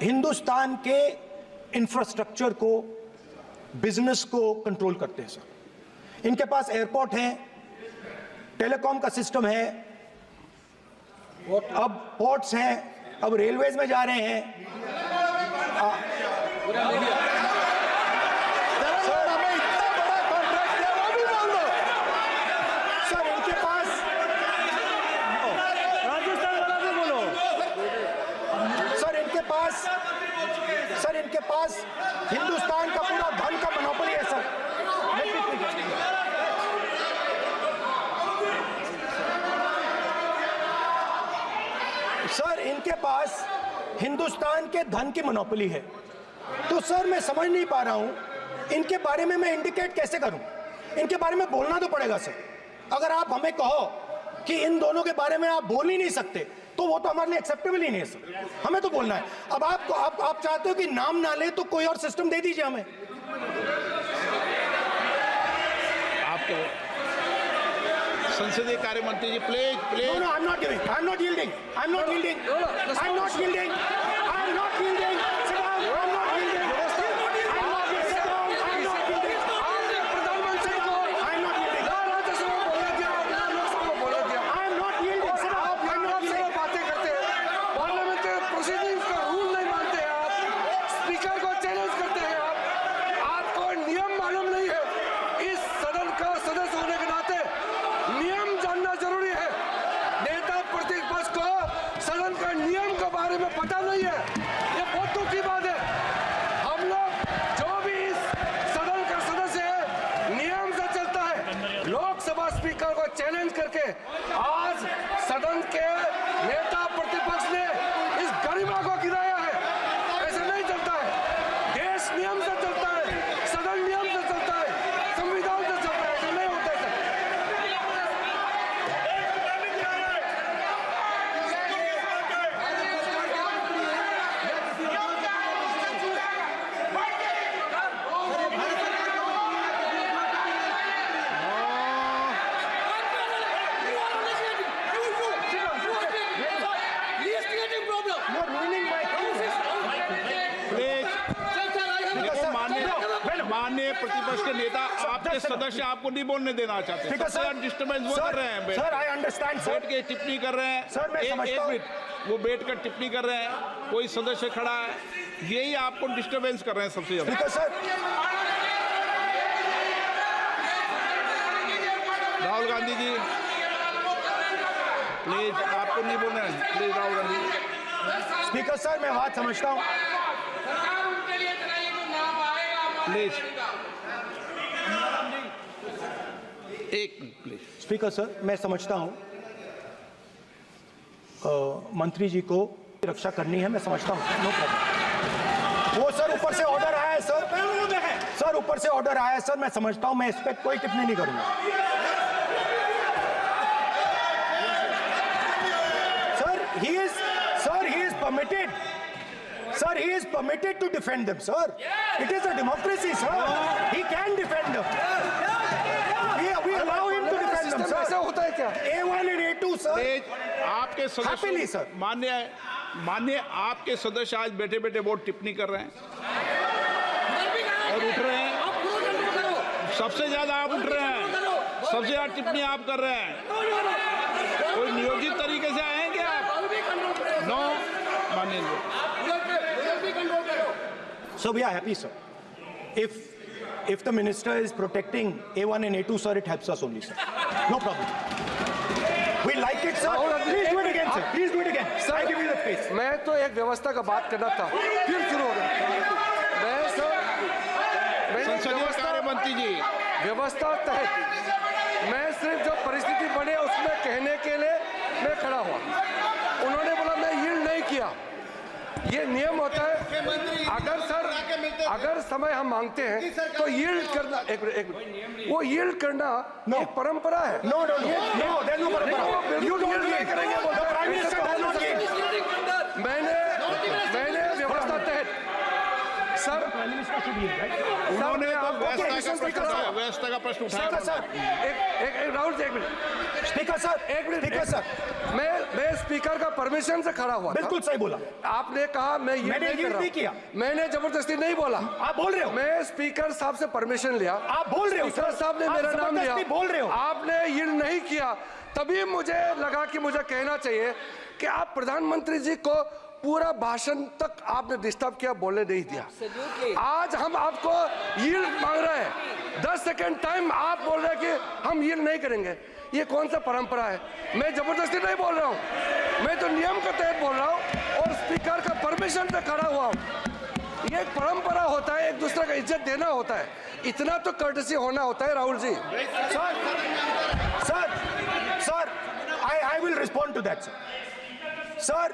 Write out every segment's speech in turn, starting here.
हिंदुस्तान के इंफ्रास्ट्रक्चर को, बिजनेस को कंट्रोल करते हैं सर। इनके पास एयरपोर्ट है, टेलीकॉम का सिस्टम है, अब पोर्ट्स हैं, अब रेलवेज में जा रहे हैं। सर इनके पास हिंदुस्तान का पूरा धन का मोनोपोली है सर। सर इनके पास हिंदुस्तान के धन की मोनोपोली है। तो सर मैं समझ नहीं पा रहा हूं इनके बारे में मैं इंडिकेट कैसे करूं। इनके बारे में बोलना तो पड़ेगा सर। अगर आप हमें कहो कि इन दोनों के बारे में आप बोल ही नहीं सकते तो वो तो हमारे लिए एक्सेप्टेबल ही नहीं है सर। हमें तो बोलना है। अब आप चाहते हो कि नाम ना ले तो कोई और सिस्टम दे दीजिए हमें। आपको संसदीय कार्य मंत्री जी please please. No, I'm not giving. I'm not yielding. I'm not yielding. I'm not yielding. I'm not yielding. Sit down. I'm not yielding. I'm not yielding. Sit down. I'm not yielding. प्रधानमंत्री को I'm not yielding. Rajya Sabha बोला दिया, लोकसभा बोला दिया। I'm not yielding. Sit down. I'm not yielding. बातें करते हैं। Parliamentary proceedings का रूल नहीं मानते हैं आप। स्पीकर को चैलेंज करते हैं आप। आपको नियम मालूम नहीं है। इस सदन का सदस्य होने के नाते नियम जानना जरूरी है। नेता प्रतिपक्ष को सदन का नियम के बारे में पता नहीं है, ये बहुत दुख की बात है। हम लोग जो भी इस सदन का सदस्य है नियम से चलता है। लोकसभा स्पीकर को चैलेंज करके आज सदन के नेता प्रतिपक्ष ने इस गरिमा को गिराया है। ऐसा नहीं चलता है। देश नियम से चलता है, सदन नियम से चलता है, संविधान से चलता है। ऐसा नहीं होता है। माननीय प्रतिपक्ष के नेता आपके सदस्य आपको नहीं बोलने देना चाहते। डिस्टर्बेंस वो कर रहे हैं। Sir I understand sir. बैठ के टिप्पणी कर रहे हैं। सर मैं समझता हूं। एक मिनट, वो बैठ कर टिप्पणी कर रहे हैं, कोई सदस्य खड़ा है, यही आपको डिस्टर्बेंस कर रहे हैं सबसे ज्यादा। राहुल गांधी जी प्लीज, आपको नहीं बोलना है। Please Rahul Gandhi. Speaker sir मैं बात समझता हूँ। प्लीज एक मिनट प्लीज। स्पीकर सर मैं समझता हूँ मंत्री जी को रक्षा करनी है, मैं समझता हूँ। No problem. वो सर ऊपर से ऑर्डर आया है सर। सर ऊपर से ऑर्डर आया है सर, मैं समझता हूँ। मैं इस पर कोई टिप्पणी नहीं करूंगा। Sir he is permitted. Sir, he is permitted to defend them, sir. It is a democracy, sir. He can defend them. We allow him to defend them, sir. ऐसा होता है क्या? A1 and A2, sir. आपके Happily, sir. मान्य आपके सदस्य आज बैठे बैठे बहुत टिप्पणी कर रहे हैं और उठ रहे हैं। सबसे ज्यादा आप उठ रहे हैं, सबसे ज्यादा टिप्पणी आप कर रहे हैं। कोई नियोजित तरीके से आए हैं क्या आप? नो माननीय। So we are happy, sir. If the minister is protecting A1 and A2, sir, it helps us only, sir. No problem. We like it, sir. Please do it again, sir. Please do it again. Sir, I give you the space. मैं तो एक व्यवस्था का बात करना था, फिर शुरू हो गया। संसदीय कार्य मंत्री जी व्यवस्था तहत मैं सिर्फ जो परिस्थिति बने उसमें कहने के लिए मैं खड़ा हुआ। उन्होंने बोला मैं यील्ड नहीं किया। ये नियम होता है। अगर समय हम मांगते हैं तो यील्ड करना, एक मिनट, वो यील्ड करना एक परंपरा है। No, there's no परंपरा। You don't नहीं करेंगे। Prime Minister does not yield. मैंने व्यवस्था तहत sir Prime Minister should yield, right? उन्होंने तो Okay, व्यवस्था Mr. Speaker, sir. व्यवस्था का प्रश्न उठाया Speaker, sir. एक राहुल जी, एक मिनट, Speaker, sir. एक मिनट, Speaker, sir. मैं स्पीकर का परमिशन से खड़ा हुआ था। बिल्कुल सही बोला। आपने कहा मैं ये मैंने नहीं yield कर नहीं किया। रहा, मैंने जबरदस्ती नहीं बोला, आप बोल रहे हो। मैं स्पीकर साहब से परमिशन लिया, आप बोल रहे हो, स्पीकर सर। साहब ने आप मेरा नाम लिया, जबरदस्ती बोल रहे हो। आपने यील्ड नहीं किया, तभी मुझे लगा कि मुझे कहना चाहिए कि आप प्रधानमंत्री जी को पूरा भाषण तक आपने डिस्टर्ब किया, बोलने नहीं दिया। आज हम आपको यील्ड मांग रहे हैं, 10 सेकंड टाइम आप बोल रहे हैं कि हम यील्ड नहीं करेंगे। ये कौन सा परंपरा है? मैं जबरदस्ती नहीं बोल रहा हूँ, मैं तो नियम के तहत बोल रहा हूँ और स्पीकर का परमिशन पे खड़ा हुआ हूँ। ये एक परंपरा होता है, एक दूसरे का इज्जत देना होता है, इतना तो कर्टसी होना होता है। Rahul ji, Sir, I will respond to that, sir. Sir,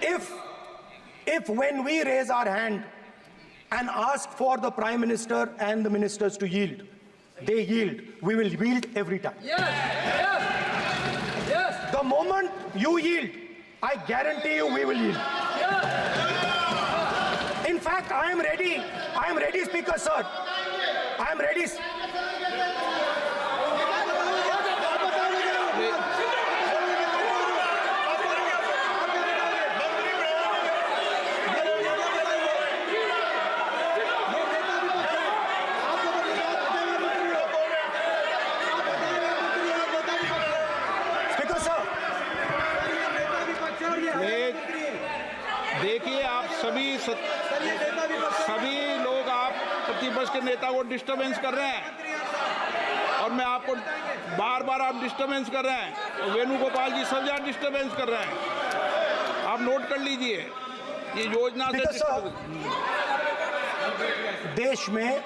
if when we raise our hand and ask for the Prime Minister and the ministers to yield, they yield, we will yield every time. Yes. The moment you yield, I guarantee you we will yield. In fact, I am ready, Speaker, sir. I am ready. Speaker, sir. देखिए, आप सभी लोग आप प्रतिपक्ष के नेता को disturbance कर रहे हैं और मैं आपको बार आप डिस्टर्बेंस कर रहे हैं और वेणुगोपाल जी सब जगह डिस्टर्बेंस कर रहे हैं। आप नोट कर लीजिए, ये योजना से Speaker, sir. देश में,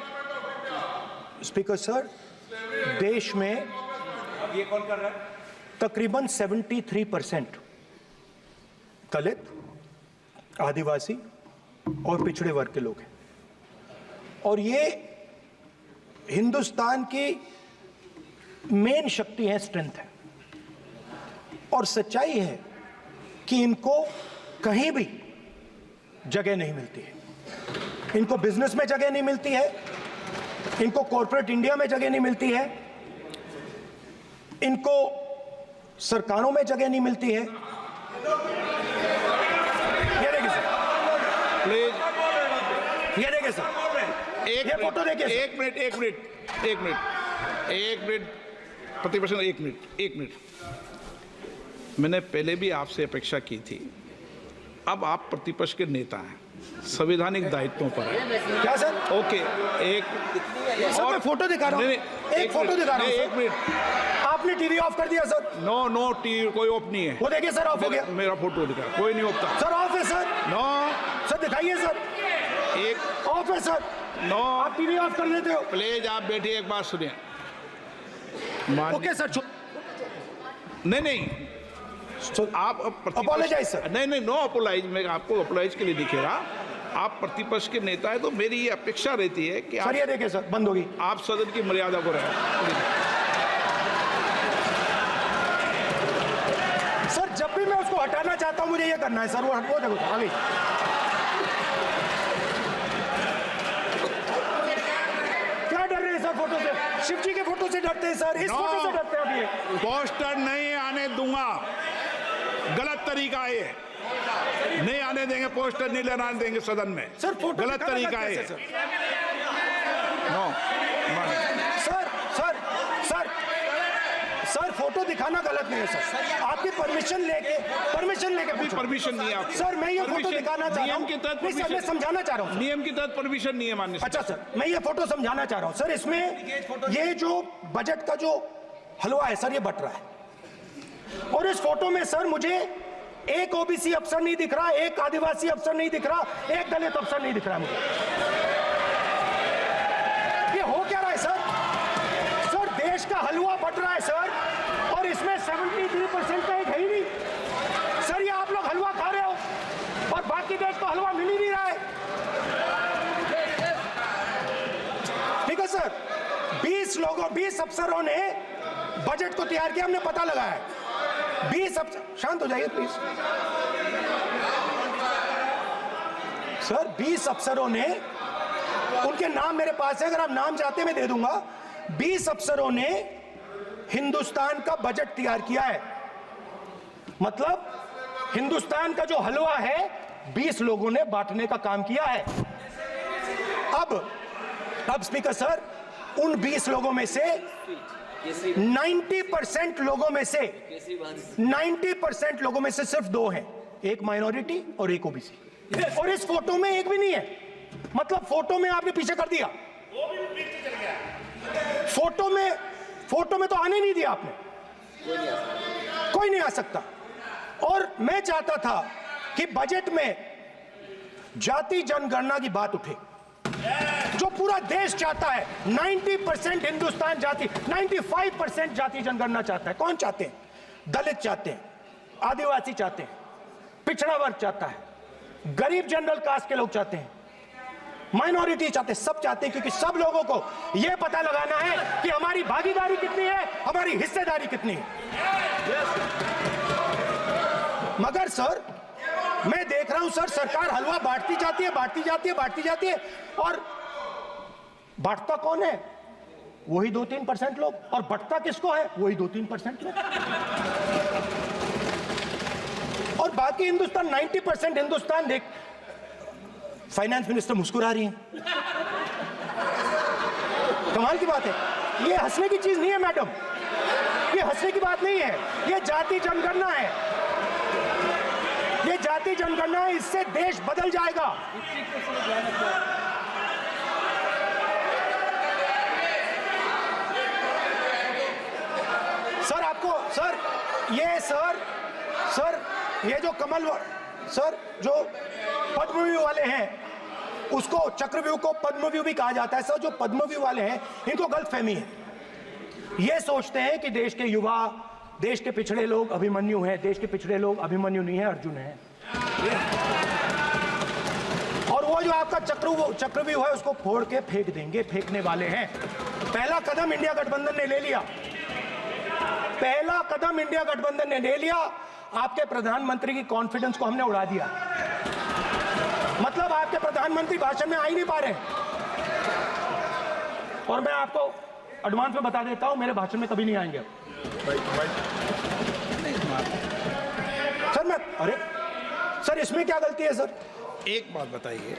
स्पीकर सर, देश में ये कौन कर रहा है? तकरीबन 73% दलित, आदिवासी और पिछड़े वर्ग के लोग हैं और ये हिंदुस्तान की मेन शक्ति है, स्ट्रेंथ है। और सच्चाई है कि इनको कहीं भी जगह नहीं मिलती है। इनको बिजनेस में जगह नहीं मिलती है, इनको कॉर्पोरेट इंडिया में जगह नहीं मिलती है, इनको सरकारों में जगह नहीं मिलती है। ये देखिए सर, प्लीज ये देखिए सर, ये फोटो देखिए सर। एक मिनट प्रतिपक्ष, एक मिनट। मैंने पहले भी आपसे अपेक्षा की थी, अब आप प्रतिपक्ष के नेता हैं, संवैधानिक दायित्वों पर है। क्या सर? ओके, एक सर मैं फोटो दिखा रहा हूँ, एक फोटो दिखा रहा हूँ। एक मिनट, आपने टीवी ऑफ कर दिया सर। नो टीवी कोई ऑफ नहीं है। वो देखिए सर, ऑफ हो गया। मेरा फोटो दिखा, कोई नहीं ऑफ था सर, ऑफ है सर। नो सर दिखाइए सर, एक ऑफ है सर। नो आप टीवी ऑफ कर लेते हो। प्लीज आप बैठिए, एक बात सुनिए। ओके सर, नहीं आप Apologize, sir. नहीं नो अपोलाइज, मैं आपको अपोलाइज के लिए दिखेगा। आप प्रतिपक्ष के नेता है तो मेरी ये अपेक्षा रहती है कि सर ये देखिए सर, बंद होगी। आप सदन की मर्यादा को रखें। सर जब भी मैं उसको हटाना चाहता हूं मुझे ये करना है सर, वो देखो आ गई। क्या डर रहे हैं सर फोटो से? शिव जी के फोटो से डरते हैं सर, इस फोटो से डरते हैं। अब ये पोस्टर नहीं आने दूंगा, गलत तरीका है, नहीं आने देंगे, पोस्टर नहीं लेना देंगे सदन में। सर फोटो गलत तरीका है। नो सर फोटो दिखाना गलत नहीं है सर। आपकी परमिशन लेके पूछो। परमिशन नहीं है आपको। सर मैं ये फोटो Permission- दिखाना चाह रहा नियम हूँ। के तहत नहीं सर, मैं समझाना चाह रहा हूँ। नियम के तहत परमिशन नहीं है माननीय। अच्छा सर, मैं ये फोटो समझाना चाह रहा हूँ सर। इसमें ये जो बजट का जो हलवा है सर, ये बट रहा है और इस फोटो में सर मुझे एक ओबीसी अफसर नहीं दिख रहा, एक आदिवासी अफसर नहीं दिख रहा, एक दलित अफसर नहीं दिख रहा मुझे। ये हो क्या रहा है सर? सर देश का हलवा बट रहा है सर और इसमें 73% का एक है ही नहीं सर। ये आप लोग हलवा खा रहे हो और बाकी देश को हलवा मिल ही नहीं रहा है। ठीक है सर, 20 अफसरों ने बजट को तैयार किया, हमने पता लगाया है। 20 अफसर, शांत हो जाइए प्लीज सर 20 अफसरों ने, उनके नाम मेरे पास है, अगर आप नाम चाहते मैं दे दूंगा। 20 अफसरों ने हिंदुस्तान का बजट तैयार किया है। मतलब हिंदुस्तान का जो हलवा है 20 लोगों ने बांटने का काम किया है। अब स्पीकर सर, उन 20 लोगों में से 90% लोगों में से 90% लोगों में से सिर्फ 2 हैं, एक माइनॉरिटी और एक ओबीसी। और इस फोटो में एक भी नहीं है। मतलब फोटो में आपने पीछे कर दिया, फोटो में तो आने नहीं दिया आपने, कोई नहीं आ सकता। और मैं चाहता था कि बजट में जाति जनगणना की बात उठे, जो पूरा देश चाहता है। 90% हिंदुस्तान जाति, 95% जाति जनगणना चाहता है। कौन चाहते हैं? दलित चाहते हैं, आदिवासी चाहते हैं, पिछड़ा वर्ग चाहता है, गरीब जनरल कास्ट के लोग चाहते हैं, माइनॉरिटी चाहते हैं, सब चाहते हैं, क्योंकि सब लोगों को यह पता लगाना है कि हमारी भागीदारी कितनी है, हमारी हिस्सेदारी कितनी है। मगर सर मैं देख रहा हूं सर, सरकार हलवा बांटती जाती है, और बांटता कौन है? वही 2-3% लोग, और बंटता किसको है? वही 2-3% लोग। और बाकी हिंदुस्तान, 90% हिंदुस्तान देख। फाइनेंस मिनिस्टर मुस्कुरा रही हैं। कमाल की बात है। ये हंसने की चीज नहीं है मैडम, ये हंसने की बात नहीं है, ये जाति जनगणना है, ये जाति जनगणना है। इससे देश बदल जाएगा। सर आपको सर ये जो कमल सर जो पद्मव्यूह वाले हैं, उसको चक्रव्यूह को पद्मव्यूह भी कहा जाता है। सर जो पद्मव्यूह वाले हैं इनको गलतफहमी है। ये सोचते हैं कि देश के युवा, देश के पिछड़े लोग अभिमन्यु हैं। देश के पिछड़े लोग अभिमन्यु नहीं है, अर्जुन है। और वो जो आपका चक्रव्यूह है उसको फोड़ के फेंक देंगे, फेंकने वाले हैं। पहला कदम इंडिया गठबंधन ने ले लिया, आपके प्रधानमंत्री की कॉन्फिडेंस को हमने उड़ा दिया। मतलब आपके प्रधानमंत्री भाषण में आ ही नहीं पा रहे। और मैं आपको एडवांस में बता देता हूं, मेरे भाषण में कभी नहीं आएंगे। सर इसमें क्या गलती है? सर एक बात बताइए।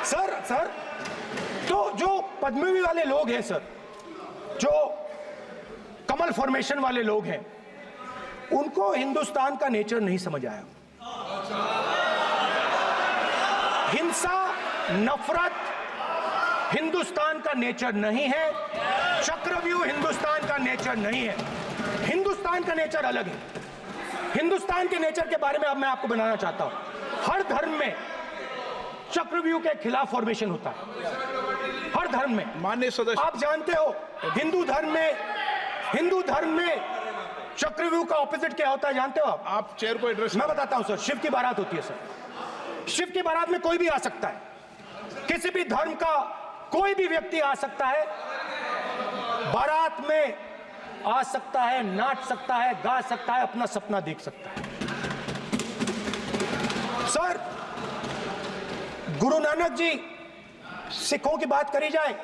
सर तो जो पद्मव्यूह वाले लोग हैं सर, जो कमल फॉर्मेशन वाले लोग हैं, उनको हिंदुस्तान का नेचर नहीं समझ आया। हिंसा, नफरत हिंदुस्तान का नेचर नहीं है। चक्रव्यूह हिंदुस्तान का नेचर नहीं है। हिंदुस्तान का नेचर अलग है। हिंदुस्तान के नेचर के बारे में अब मैं आपको बनाना चाहता हूं। हर धर्म में चक्रव्यूह के खिलाफ फॉर्मेशन होता है, हर धर्म में। माननीय सदस्य, आप जानते हो हिंदू धर्म में चक्रव्यूह का ऑपोजिट क्या होता है, जानते हो आप? चेयर को एड्रेस। मैं बताता हूं सर। शिव की बारात होती है सर। शिव की बारात में कोई भी आ सकता है, किसी भी धर्म का कोई भी व्यक्ति आ सकता है, बारात में आ सकता है, नाच सकता है, गा सकता है, अपना सपना देख सकता है। सर गुरु नानक जी, सिखों की बात करी जाए,